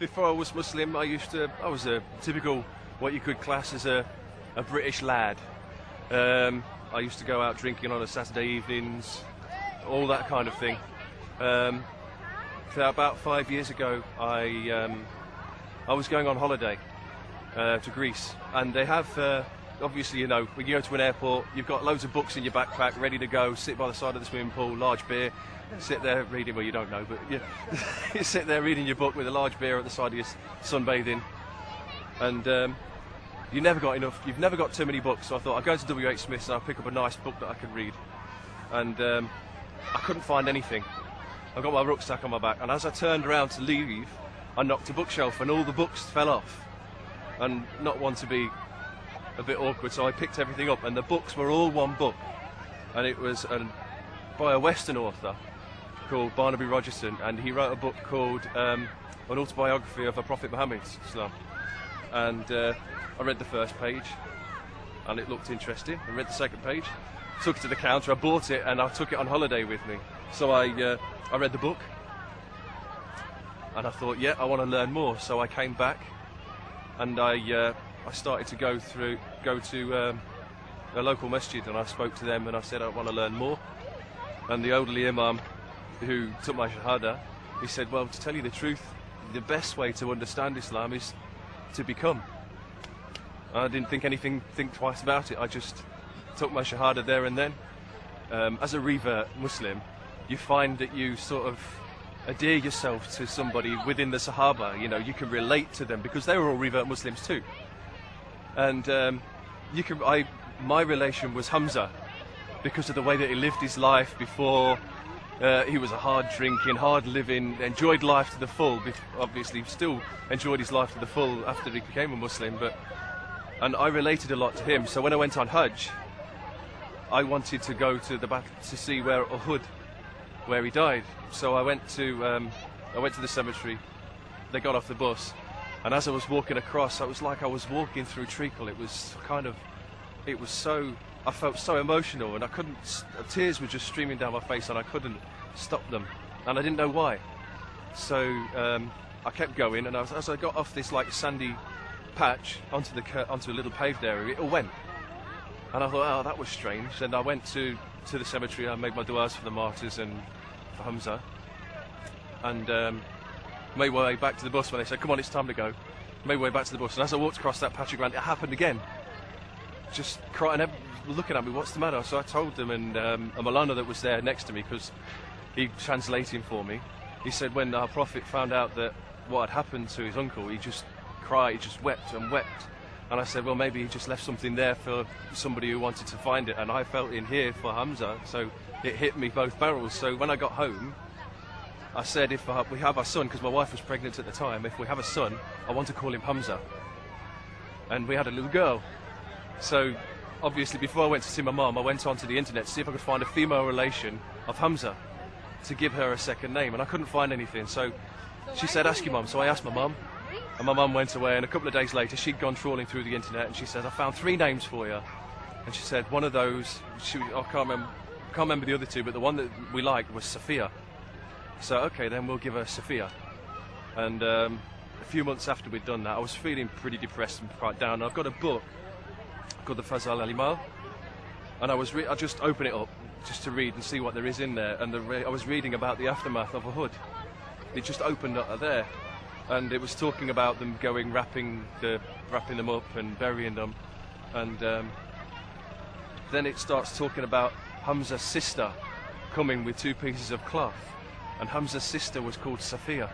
Before I was Muslim, I was a typical, what you could class as a British lad. I used to go out drinking on a Saturday evenings, all that kind of thing. So about 5 years ago, I was going on holiday to Greece, and they have, obviously, you know, when you go to an airport, you've got loads of books in your backpack, ready to go, sit by the side of the swimming pool, large beer, sit there reading, well, you don't know, but you sit there reading your book with a large beer at the side of you, sunbathing, and you've never got too many books. So I thought I'd go to W.H. Smith's and I'll pick up a nice book that I could read, and I couldn't find anything. I got my rucksack on my back, and as I turned around to leave, I knocked a bookshelf and all the books fell off, and not want to be a bit awkward, so I picked everything up, and the books were all one book, and it was by a Western author called Barnaby Rogerson, and he wrote a book called An Autobiography of a Prophet Muhammad Islam. And I read the first page, and it looked interesting. I read the second page, took it to the counter, I bought it, and I took it on holiday with me. So I read the book, and I thought, yeah, I want to learn more. So I came back, and I started to go to a local masjid, and I spoke to them, and I said I want to learn more. And the elderly imam who took my shahada, he said, well, to tell you the truth, the best way to understand Islam is to become. I didn't think twice about it. I just took my shahada there and then. As a revert Muslim, you find that you sort of adhere yourself to somebody within the Sahaba. You know, you can relate to them because they were all revert Muslims too. And my relation was Hamza because of the way that he lived his life before. He was a hard drinking, hard living, enjoyed life to the full. Obviously, still enjoyed his life to the full after he became a Muslim. And I related a lot to him. So when I went on Hajj, I wanted to go to to see where Uhud, where he died. So I went to the cemetery. They got off the bus, and as I was walking across, it was like I was walking through treacle. I felt so emotional, and tears were just streaming down my face, and I couldn't stop them, and I didn't know why. So I kept going, and as I got off this like sandy patch onto a little paved area, it all went. And I thought, oh, that was strange. And I went to the cemetery. I made my du'as for the martyrs and for Hamza, and made my way back to the bus when they said, come on, it's time to go. Made my way back to the bus, and as I walked across that patch of ground, it happened again. Just crying, looking at me, what's the matter? So I told them, and a Malana that was there next to me, because he translating for me, he said when our Prophet found out that what had happened to his uncle, he just cried, he just wept and wept. And I said, well, maybe he just left something there for somebody who wanted to find it, and I felt in here for Hamza, so it hit me both barrels. So when I got home, I said, if we have our son, because my wife was pregnant at the time, if we have a son, I want to call him Hamza. And we had a little girl. So obviously, before I went to see my mum, I went onto the internet to see if I could find a female relation of Hamza to give her a second name, and I couldn't find anything. So she said, ask your mum. So I asked my mum, and my mum went away, and a couple of days later she'd gone trawling through the internet, and she said, I found 3 names for you. And she said one of those, I can't remember the other 2, but the one that we liked was Sophia. So okay, then we'll give her Sophia. And a few months after we'd done that, I was feeling pretty depressed and quite down. And I've got a book called the Fazal Al-Imal, and I just open it up just to read and see what there is in there, and I was reading about the aftermath of Uhud. It just opened up there, and it was talking about them going wrapping them up and burying them, and then it starts talking about Hamza's sister coming with 2 pieces of cloth, and Hamza's sister was called Safiya.